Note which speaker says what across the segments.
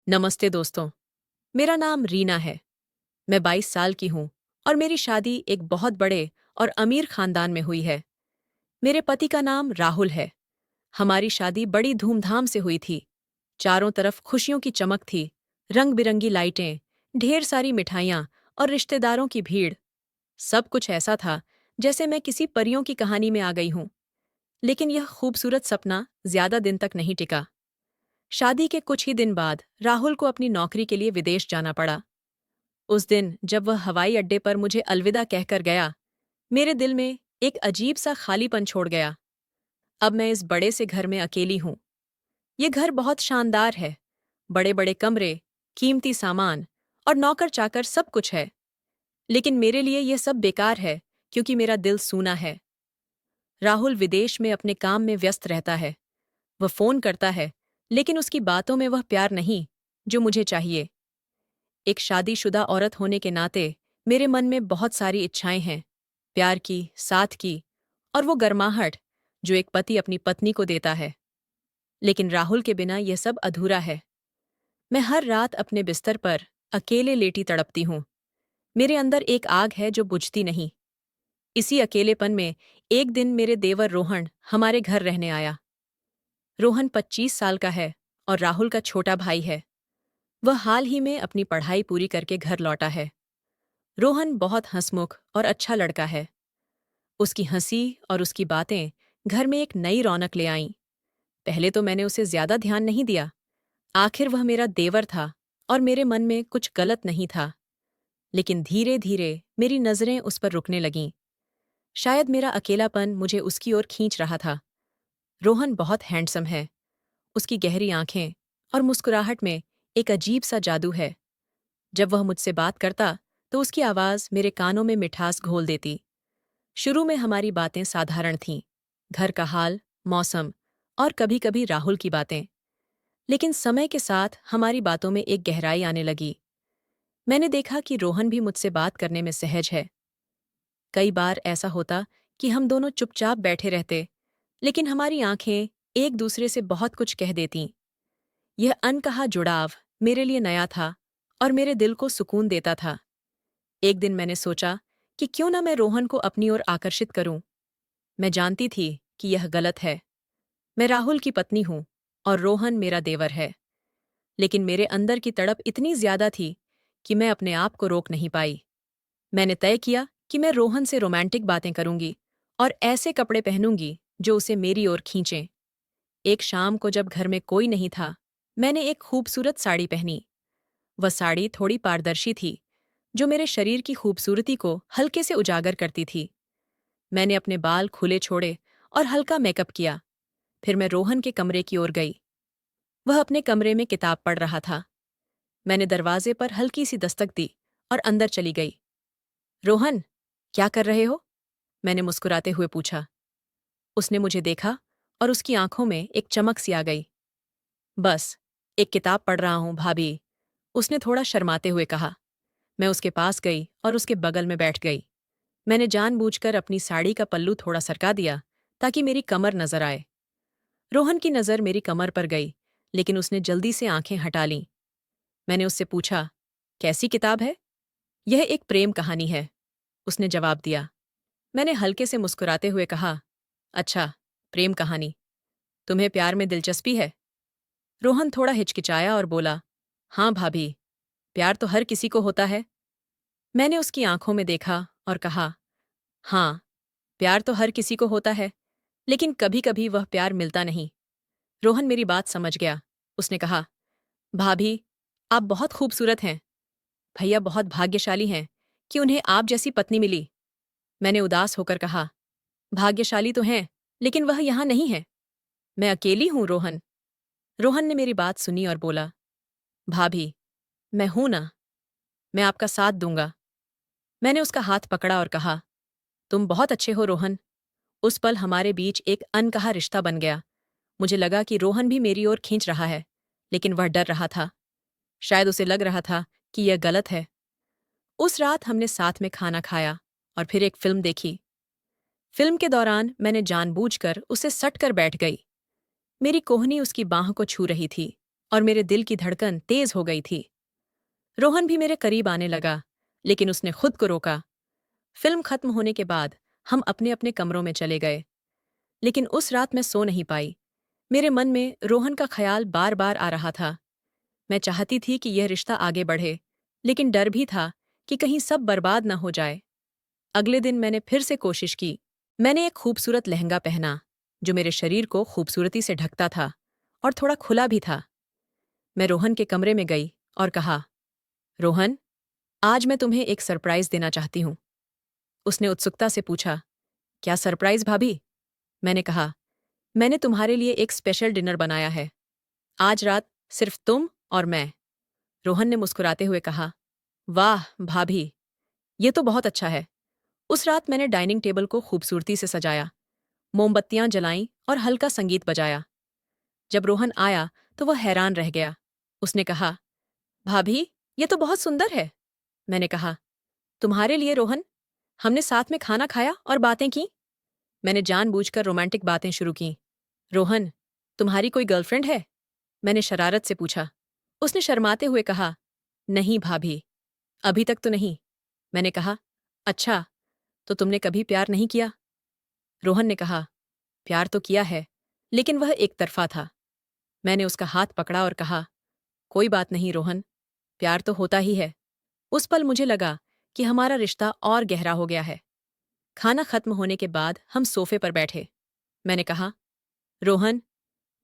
Speaker 1: नमस्ते दोस्तों। मेरा नाम रीना है। मैं 22 साल की हूँ और मेरी शादी एक बहुत बड़े और अमीर खानदान में हुई है। मेरे पति का नाम राहुल है। हमारी शादी बड़ी धूमधाम से हुई थी। चारों तरफ खुशियों की चमक थी, रंग बिरंगी लाइटें, ढेर सारी मिठाइयाँ और रिश्तेदारों की भीड़। सब कुछ ऐसा था जैसे मैं किसी परियों की कहानी में आ गई हूँ। लेकिन यह खूबसूरत सपना ज्यादा दिन तक नहीं टिका। शादी के कुछ ही दिन बाद राहुल को अपनी नौकरी के लिए विदेश जाना पड़ा। उस दिन जब वह हवाई अड्डे पर मुझे अलविदा कहकर गया, मेरे दिल में एक अजीब सा खालीपन छोड़ गया। अब मैं इस बड़े से घर में अकेली हूँ। ये घर बहुत शानदार है। बड़े बड़े कमरे, कीमती सामान और नौकर चाकर सब कुछ है। लेकिन मेरे लिए यह सब बेकार है क्योंकि मेरा दिल सूना है। राहुल विदेश में अपने काम में व्यस्त रहता है। वह फोन करता है, लेकिन उसकी बातों में वह प्यार नहीं जो मुझे चाहिए। एक शादीशुदा औरत होने के नाते मेरे मन में बहुत सारी इच्छाएं हैं। प्यार की, साथ की और वो गर्माहट जो एक पति अपनी पत्नी को देता है। लेकिन राहुल के बिना यह सब अधूरा है। मैं हर रात अपने बिस्तर पर अकेले लेटी तड़पती हूँ। मेरे अंदर एक आग है जो बुझती नहीं। इसी अकेलेपन में एक दिन मेरे देवर रोहन हमारे घर रहने आया। रोहन 25 साल का है और राहुल का छोटा भाई है। वह हाल ही में अपनी पढ़ाई पूरी करके घर लौटा है। रोहन बहुत हंसमुख और अच्छा लड़का है। उसकी हंसी और उसकी बातें घर में एक नई रौनक ले आईं। पहले तो मैंने उसे ज्यादा ध्यान नहीं दिया। आखिर वह मेरा देवर था और मेरे मन में कुछ गलत नहीं था। लेकिन धीरे धीरे मेरी नजरें उस पर रुकने लगीं। शायद मेरा अकेलापन मुझे उसकी ओर खींच रहा था। रोहन बहुत हैंडसम है। उसकी गहरी आंखें और मुस्कुराहट में एक अजीब सा जादू है। जब वह मुझसे बात करता तो उसकी आवाज मेरे कानों में मिठास घोल देती। शुरू में हमारी बातें साधारण थीं, घर का हाल, मौसम और कभी-कभी राहुल की बातें। लेकिन समय के साथ हमारी बातों में एक गहराई आने लगी। मैंने देखा कि रोहन भी मुझसे बात करने में सहज है। कई बार ऐसा होता कि हम दोनों चुपचाप बैठे रहते, लेकिन हमारी आंखें एक दूसरे से बहुत कुछ कह देतीं। यह अनकहा जुड़ाव मेरे लिए नया था और मेरे दिल को सुकून देता था। एक दिन मैंने सोचा कि क्यों ना मैं रोहन को अपनी ओर आकर्षित करूं। मैं जानती थी कि यह गलत है। मैं राहुल की पत्नी हूं और रोहन मेरा देवर है। लेकिन मेरे अंदर की तड़प इतनी ज्यादा थी कि मैं अपने आप को रोक नहीं पाई। मैंने तय किया कि मैं रोहन से रोमांटिक बातें करूंगी और ऐसे कपड़े पहनूंगी जो उसे मेरी ओर खींचें। एक शाम को जब घर में कोई नहीं था, मैंने एक खूबसूरत साड़ी पहनी। वह साड़ी थोड़ी पारदर्शी थी, जो मेरे शरीर की खूबसूरती को हल्के से उजागर करती थी। मैंने अपने बाल खुले छोड़े और हल्का मेकअप किया। फिर मैं रोहन के कमरे की ओर गई। वह अपने कमरे में किताब पढ़ रहा था। मैंने दरवाजे पर हल्की सी दस्तक दी और अंदर चली गई। रोहन, क्या कर रहे हो? मैंने मुस्कुराते हुए पूछा। उसने मुझे देखा और उसकी आंखों में एक चमक सी आ गई। बस, एक किताब पढ़ रहा हूं भाभी, उसने थोड़ा शर्माते हुए कहा। मैं उसके पास गई और उसके बगल में बैठ गई। मैंने जानबूझकर अपनी साड़ी का पल्लू थोड़ा सरका दिया ताकि मेरी कमर नजर आए। रोहन की नजर मेरी कमर पर गई, लेकिन उसने जल्दी से आंखें हटा लीं। मैंने उससे पूछा, कैसी किताब है? यह एक प्रेम कहानी है, उसने जवाब दिया। मैंने हल्के से मुस्कुराते हुए कहा, अच्छा, प्रेम कहानी। तुम्हें प्यार में दिलचस्पी है? रोहन थोड़ा हिचकिचाया और बोला, हाँ भाभी, प्यार तो हर किसी को होता है। मैंने उसकी आंखों में देखा और कहा, हाँ, प्यार तो हर किसी को होता है, लेकिन कभी कभी वह प्यार मिलता नहीं। रोहन मेरी बात समझ गया। उसने कहा, भाभी, आप बहुत खूबसूरत हैं। भैया बहुत भाग्यशाली हैं कि उन्हें आप जैसी पत्नी मिली। मैंने उदास होकर कहा, भाग्यशाली तो हैं, लेकिन वह यहाँ नहीं है। मैं अकेली हूँ रोहन। रोहन ने मेरी बात सुनी और बोला, भाभी, मैं हूं ना, मैं आपका साथ दूंगा। मैंने उसका हाथ पकड़ा और कहा, तुम बहुत अच्छे हो रोहन। उस पल हमारे बीच एक अनकहा रिश्ता बन गया। मुझे लगा कि रोहन भी मेरी ओर खींच रहा है, लेकिन वह डर रहा था। शायद उसे लग रहा था कि यह गलत है। उस रात हमने साथ में खाना खाया और फिर एक फिल्म देखी। फिल्म के दौरान मैंने जानबूझकर उसे सट कर बैठ गई। मेरी कोहनी उसकी बाह को छू रही थी और मेरे दिल की धड़कन तेज हो गई थी। रोहन भी मेरे करीब आने लगा, लेकिन उसने खुद को रोका। फिल्म खत्म होने के बाद हम अपने अपने कमरों में चले गए, लेकिन उस रात मैं सो नहीं पाई। मेरे मन में रोहन का ख्याल बार बार आ रहा था। मैं चाहती थी कि यह रिश्ता आगे बढ़े, लेकिन डर भी था कि कहीं सब बर्बाद न हो जाए। अगले दिन मैंने फिर से कोशिश की। मैंने एक खूबसूरत लहंगा पहना, जो मेरे शरीर को खूबसूरती से ढकता था और थोड़ा खुला भी था। मैं रोहन के कमरे में गई और कहा, रोहन, आज मैं तुम्हें एक सरप्राइज देना चाहती हूँ। उसने उत्सुकता से पूछा, क्या सरप्राइज भाभी? मैंने कहा, मैंने तुम्हारे लिए एक स्पेशल डिनर बनाया है। आज रात सिर्फ तुम और मैं। रोहन ने मुस्कुराते हुए कहा, वाह भाभी, ये तो बहुत अच्छा है। उस रात मैंने डाइनिंग टेबल को खूबसूरती से सजाया, मोमबत्तियां जलाईं और हल्का संगीत बजाया। जब रोहन आया तो वह हैरान रह गया। उसने कहा, भाभी, ये तो बहुत सुंदर है। मैंने कहा, तुम्हारे लिए रोहन। हमने साथ में खाना खाया और बातें की। मैंने जानबूझकर रोमांटिक बातें शुरू की। रोहन, तुम्हारी कोई गर्लफ्रेंड है? मैंने शरारत से पूछा। उसने शर्माते हुए कहा, नहीं भाभी, अभी तक तो नहीं। मैंने कहा, अच्छा, तो तुमने कभी प्यार नहीं किया? रोहन ने कहा, प्यार तो किया है, लेकिन वह एक तरफा था। मैंने उसका हाथ पकड़ा और कहा, कोई बात नहीं रोहन, प्यार तो होता ही है। उस पल मुझे लगा कि हमारा रिश्ता और गहरा हो गया है। खाना खत्म होने के बाद हम सोफे पर बैठे। मैंने कहा, रोहन,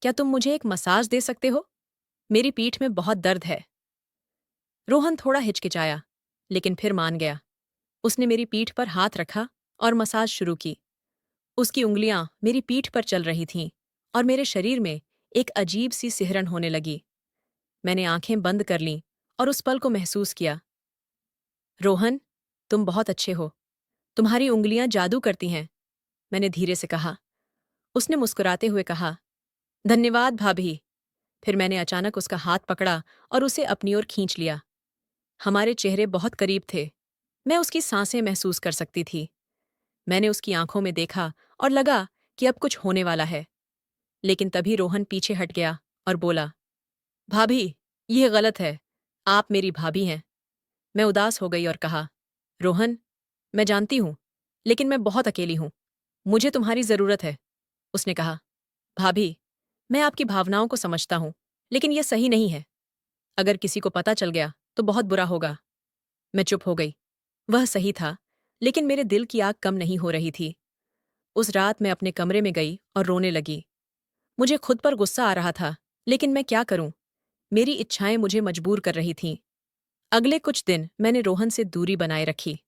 Speaker 1: क्या तुम मुझे एक मसाज दे सकते हो? मेरी पीठ में बहुत दर्द है। रोहन थोड़ा हिचकिचाया, लेकिन फिर मान गया। उसने मेरी पीठ पर हाथ रखा और मसाज शुरू की। उसकी उंगलियां मेरी पीठ पर चल रही थीं और मेरे शरीर में एक अजीब सी सिहरन होने लगी। मैंने आंखें बंद कर लीं और उस पल को महसूस किया। रोहन, तुम बहुत अच्छे हो। तुम्हारी उंगलियां जादू करती हैं। मैंने धीरे से कहा। उसने मुस्कुराते हुए कहा, धन्यवाद भाभी। फिर मैंने अचानक उसका हाथ पकड़ा और उसे अपनी ओर खींच लिया। हमारे चेहरे बहुत करीब थे। मैं उसकी सांसें महसूस कर सकती थी। मैंने उसकी आंखों में देखा और लगा कि अब कुछ होने वाला है। लेकिन तभी रोहन पीछे हट गया और बोला, भाभी, यह गलत है। आप मेरी भाभी हैं। मैं उदास हो गई और कहा, रोहन, मैं जानती हूं, लेकिन मैं बहुत अकेली हूं। मुझे तुम्हारी जरूरत है। उसने कहा, भाभी, मैं आपकी भावनाओं को समझता हूं, लेकिन यह सही नहीं है। अगर किसी को पता चल गया तो बहुत बुरा होगा। मैं चुप हो गई। वह सही था, लेकिन मेरे दिल की आग कम नहीं हो रही थी। उस रात मैं अपने कमरे में गई और रोने लगी। मुझे खुद पर गुस्सा आ रहा था, लेकिन मैं क्या करूं? मेरी इच्छाएं मुझे मजबूर कर रही थीं। अगले कुछ दिन मैंने रोहन से दूरी बनाए रखी।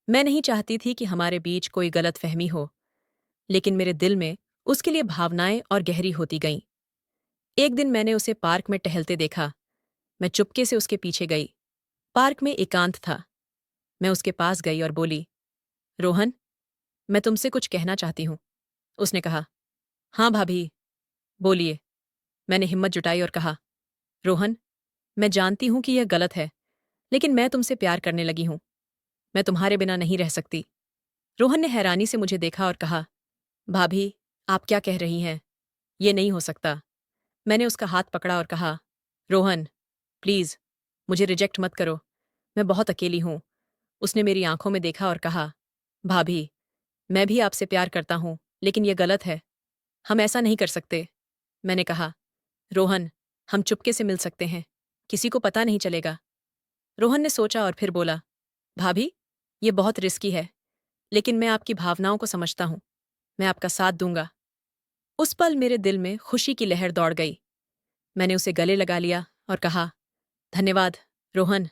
Speaker 1: मैं नहीं चाहती थी कि हमारे बीच कोई गलतफहमी हो, लेकिन मेरे दिल में उसके लिए भावनाएं और गहरी होती गईं। एक दिन मैंने उसे पार्क में टहलते देखा। मैं चुपके से उसके पीछे गई। पार्क में एकांत था। मैं उसके पास गई और बोली, रोहन, मैं तुमसे कुछ कहना चाहती हूँ। उसने कहा, हाँ भाभी, बोलिए। मैंने हिम्मत जुटाई और कहा, रोहन, मैं जानती हूं कि यह गलत है, लेकिन मैं तुमसे प्यार करने लगी हूं। मैं तुम्हारे बिना नहीं रह सकती। रोहन ने हैरानी से मुझे देखा और कहा, भाभी, आप क्या कह रही हैं? ये नहीं हो सकता। मैंने उसका हाथ पकड़ा और कहा, रोहन, प्लीज, मुझे रिजेक्ट मत करो। मैं बहुत अकेली हूं। उसने मेरी आंखों में देखा और कहा, भाभी, मैं भी आपसे प्यार करता हूं, लेकिन यह गलत है। हम ऐसा नहीं कर सकते। मैंने कहा, रोहन, हम चुपके से मिल सकते हैं। किसी को पता नहीं चलेगा। रोहन ने सोचा और फिर बोला, भाभी, ये बहुत रिस्की है, लेकिन मैं आपकी भावनाओं को समझता हूं। मैं आपका साथ दूंगा। उस पल मेरे दिल में खुशी की लहर दौड़ गई। मैंने उसे गले लगा लिया और कहा, धन्यवाद, रोहन,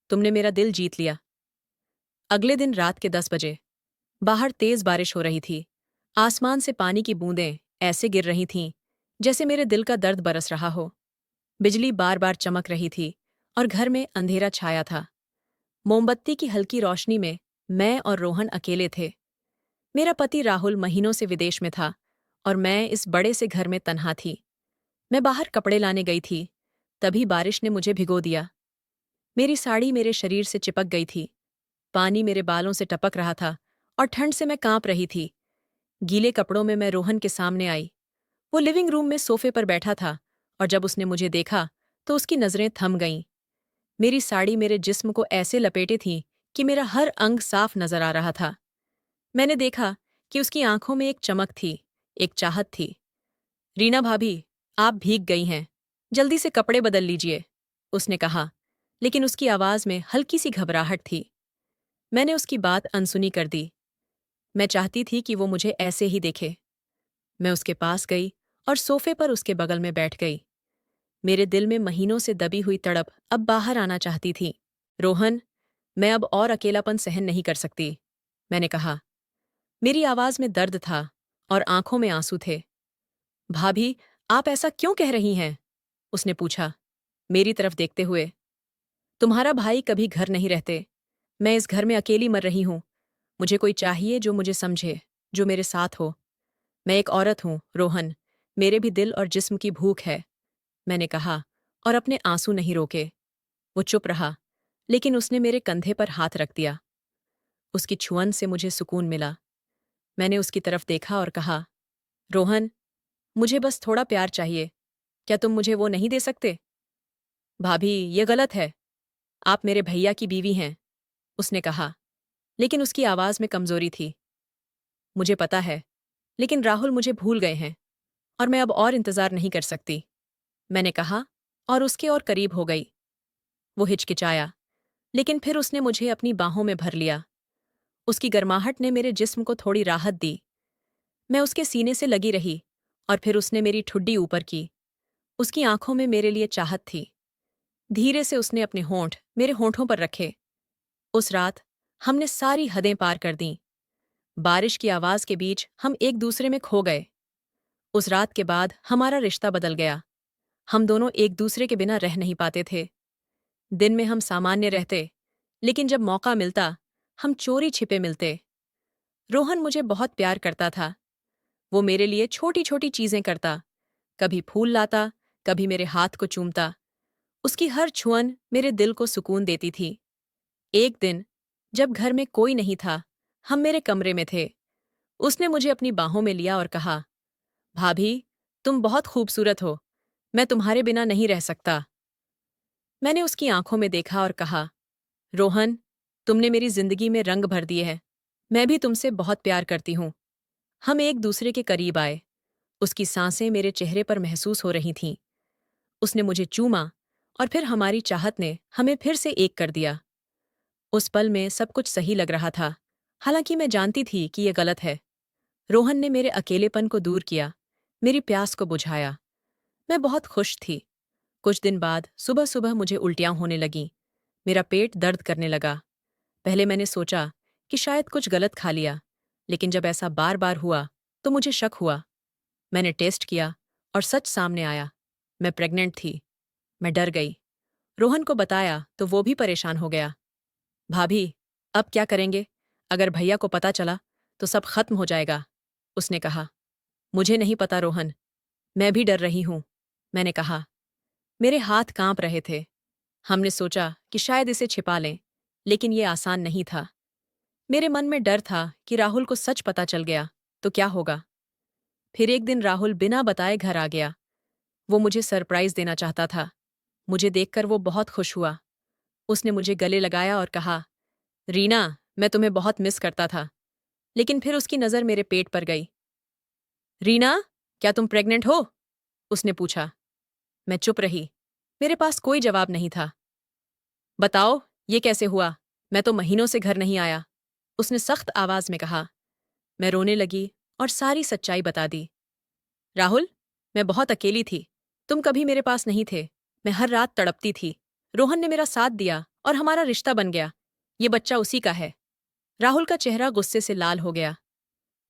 Speaker 1: तुमने मेरा दिल जीत लिया। अगले दिन रात के 10 बजे बाहर तेज बारिश हो रही थी। आसमान से पानी की बूंदें ऐसे गिर रही थीं जैसे मेरे दिल का दर्द बरस रहा हो। बिजली बार बार चमक रही थी और घर में अंधेरा छाया था। मोमबत्ती की हल्की रोशनी में मैं और रोहन अकेले थे। मेरा पति राहुल महीनों से विदेश में था और मैं इस बड़े से घर में तन्हा थी। मैं बाहर कपड़े लाने गई थी, तभी बारिश ने मुझे भिगो दिया। मेरी साड़ी मेरे शरीर से चिपक गई थी। पानी मेरे बालों से टपक रहा था और ठंड से मैं कांप रही थी। गीले कपड़ों में मैं रोहन के सामने आई। वो लिविंग रूम में सोफे पर बैठा था और जब उसने मुझे देखा तो उसकी नज़रें थम गईं। मेरी साड़ी मेरे जिस्म को ऐसे लपेटे थी कि मेरा हर अंग साफ नजर आ रहा था। मैंने देखा कि उसकी आंखों में एक चमक थी, एक चाहत थी। रीना भाभी, आप भीग गई हैं। जल्दी से कपड़े बदल लीजिए, उसने कहा, लेकिन उसकी आवाज में हल्की सी घबराहट थी। मैंने उसकी बात अनसुनी कर दी। मैं चाहती थी कि वो मुझे ऐसे ही देखे। मैं उसके पास गई और सोफे पर उसके बगल में बैठ गई। मेरे दिल में महीनों से दबी हुई तड़प अब बाहर आना चाहती थी। रोहन, मैं अब और अकेलापन सहन नहीं कर सकती, मैंने कहा। मेरी आवाज में दर्द था और आंखों में आंसू थे। भाभी, आप ऐसा क्यों कह रही हैं? उसने पूछा, मेरी तरफ देखते हुए। तुम्हारा भाई कभी घर नहीं रहते। मैं इस घर में अकेली मर रही हूं। मुझे कोई चाहिए जो मुझे समझे, जो मेरे साथ हो। मैं एक औरत हूं, रोहन। मेरे भी दिल और जिस्म की भूख है, मैंने कहा, और अपने आंसू नहीं रोके। वो चुप रहा, लेकिन उसने मेरे कंधे पर हाथ रख दिया। उसकी छुअन से मुझे सुकून मिला। मैंने उसकी तरफ देखा और कहा, रोहन, मुझे बस थोड़ा प्यार चाहिए। क्या तुम मुझे वो नहीं दे सकते? भाभी, ये गलत है। आप मेरे भैया की बीवी हैं, उसने कहा, लेकिन उसकी आवाज में कमजोरी थी। मुझे पता है, लेकिन राहुल मुझे भूल गए हैं और मैं अब और इंतजार नहीं कर सकती, मैंने कहा, और उसके और करीब हो गई। वो हिचकिचाया, लेकिन फिर उसने मुझे अपनी बाहों में भर लिया। उसकी गर्माहट ने मेरे जिस्म को थोड़ी राहत दी। मैं उसके सीने से लगी रही और फिर उसने मेरी ठुड्डी ऊपर की। उसकी आंखों में मेरे लिए चाहत थी। धीरे से उसने अपने होंठ मेरे होंठों पर रखे। उस रात हमने सारी हदें पार कर दीं। बारिश की आवाज के बीच हम एक दूसरे में खो गए। उस रात के बाद हमारा रिश्ता बदल गया। हम दोनों एक दूसरे के बिना रह नहीं पाते थे। दिन में हम सामान्य रहते, लेकिन जब मौका मिलता, हम चोरी छिपे मिलते। रोहन मुझे बहुत प्यार करता था। वो मेरे लिए छोटी छोटी चीजें करता, कभी फूल लाता, कभी मेरे हाथ को चूमता। उसकी हर छुअन मेरे दिल को सुकून देती थी। एक दिन, जब घर में कोई नहीं था, हम मेरे कमरे में थे। उसने मुझे अपनी बाहों में लिया और कहा, भाभी, तुम बहुत खूबसूरत हो। मैं तुम्हारे बिना नहीं रह सकता। मैंने उसकी आंखों में देखा और कहा, रोहन, तुमने मेरी जिंदगी में रंग भर दिए हैं। मैं भी तुमसे बहुत प्यार करती हूँ। हम एक दूसरे के करीब आए। उसकी सांसें मेरे चेहरे पर महसूस हो रही थीं। उसने मुझे चूमा और फिर हमारी चाहत ने हमें फिर से एक कर दिया। उस पल में सब कुछ सही लग रहा था, हालांकि मैं जानती थी कि यह गलत है। रोहन ने मेरे अकेलेपन को दूर किया, मेरी प्यास को बुझाया। मैं बहुत खुश थी। कुछ दिन बाद सुबह सुबह मुझे उल्टियां होने लगीं। मेरा पेट दर्द करने लगा। पहले मैंने सोचा कि शायद कुछ गलत खा लिया, लेकिन जब ऐसा बार बार हुआ तो मुझे शक हुआ। मैंने टेस्ट किया और सच सामने आया। मैं प्रेग्नेंट थी। मैं डर गई। रोहन को बताया तो वो भी परेशान हो गया। भाभी, अब क्या करेंगे? अगर भैया को पता चला तो सब खत्म हो जाएगा, उसने कहा। मुझे नहीं पता रोहन, मैं भी डर रही हूं, मैंने कहा। मेरे हाथ कांप रहे थे। हमने सोचा कि शायद इसे छिपा लें, लेकिन ये आसान नहीं था। मेरे मन में डर था कि राहुल को सच पता चल गया तो क्या होगा। फिर एक दिन राहुल बिना बताए घर आ गया। वो मुझे सरप्राइज देना चाहता था। मुझे देखकर वो बहुत खुश हुआ। उसने मुझे गले लगाया और कहा, रीना, मैं तुम्हें बहुत मिस करता था। लेकिन फिर उसकी नज़र मेरे पेट पर गई। रीना, क्या तुम प्रेग्नेंट हो? उसने पूछा। मैं चुप रही। मेरे पास कोई जवाब नहीं था। बताओ, ये कैसे हुआ? मैं तो महीनों से घर नहीं आया, उसने सख्त आवाज में कहा। मैं रोने लगी और सारी सच्चाई बता दी। राहुल, मैं बहुत अकेली थी। तुम कभी मेरे पास नहीं थे। मैं हर रात तड़पती थी। रोहन ने मेरा साथ दिया और हमारा रिश्ता बन गया। ये बच्चा उसी का है। राहुल का चेहरा गुस्से से लाल हो गया।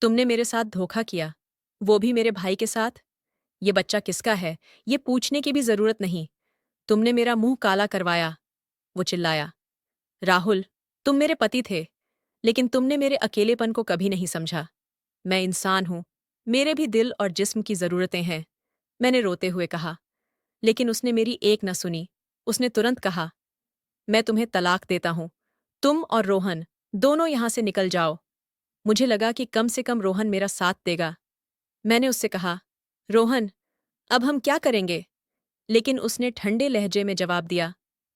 Speaker 1: तुमने मेरे साथ धोखा किया, वो भी मेरे भाई के साथ। ये बच्चा किसका है, ये पूछने की भी जरूरत नहीं। तुमने मेरा मुंह काला करवाया, वो चिल्लाया। राहुल, तुम मेरे पति थे, लेकिन तुमने मेरे अकेलेपन को कभी नहीं समझा। मैं इंसान हूं, मेरे भी दिल और जिस्म की जरूरतें हैं, मैंने रोते हुए कहा। लेकिन उसने मेरी एक न सुनी। उसने तुरंत कहा, मैं तुम्हें तलाक देता हूं। तुम और रोहन दोनों यहां से निकल जाओ। मुझे लगा कि कम से कम रोहन मेरा साथ देगा। मैंने उससे कहा, रोहन, अब हम क्या करेंगे? लेकिन उसने ठंडे लहजे में जवाब दिया,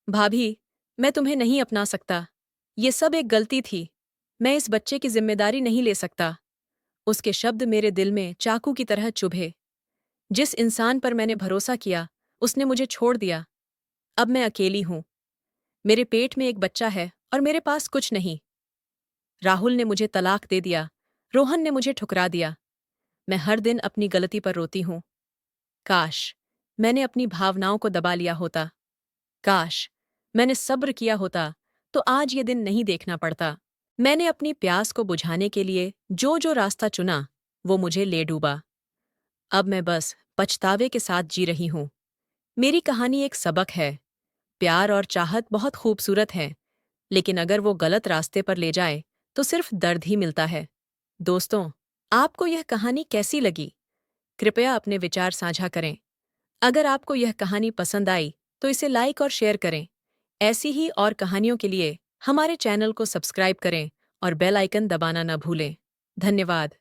Speaker 1: भाभी, मैं तुम्हें नहीं अपना सकता। ये सब एक गलती थी। मैं इस बच्चे की जिम्मेदारी नहीं ले सकता। उसके शब्द मेरे दिल में चाकू की तरह चुभे। जिस इंसान पर मैंने भरोसा किया, उसने मुझे छोड़ दिया। अब मैं अकेली हूं। मेरे पेट में एक बच्चा है और मेरे पास कुछ नहीं। राहुल ने मुझे तलाक दे दिया। रोहन ने मुझे ठुकरा दिया। मैं हर दिन अपनी गलती पर रोती हूं। काश मैंने अपनी भावनाओं को दबा लिया होता। काश मैंने सब्र किया होता तो आज ये दिन नहीं देखना पड़ता। मैंने अपनी प्यास को बुझाने के लिए जो जो रास्ता चुना, वो मुझे ले डूबा। अब मैं बस पछतावे के साथ जी रही हूं। मेरी कहानी एक सबक है। प्यार और चाहत बहुत खूबसूरत है, लेकिन अगर वो गलत रास्ते पर ले जाए तो सिर्फ दर्द ही मिलता है। दोस्तों, आपको यह कहानी कैसी लगी? कृपया अपने विचार साझा करें। अगर आपको यह कहानी पसंद आई तो इसे लाइक और शेयर करें। ऐसी ही और कहानियों के लिए हमारे चैनल को सब्सक्राइब करें और बेल आइकन दबाना न भूलें। धन्यवाद।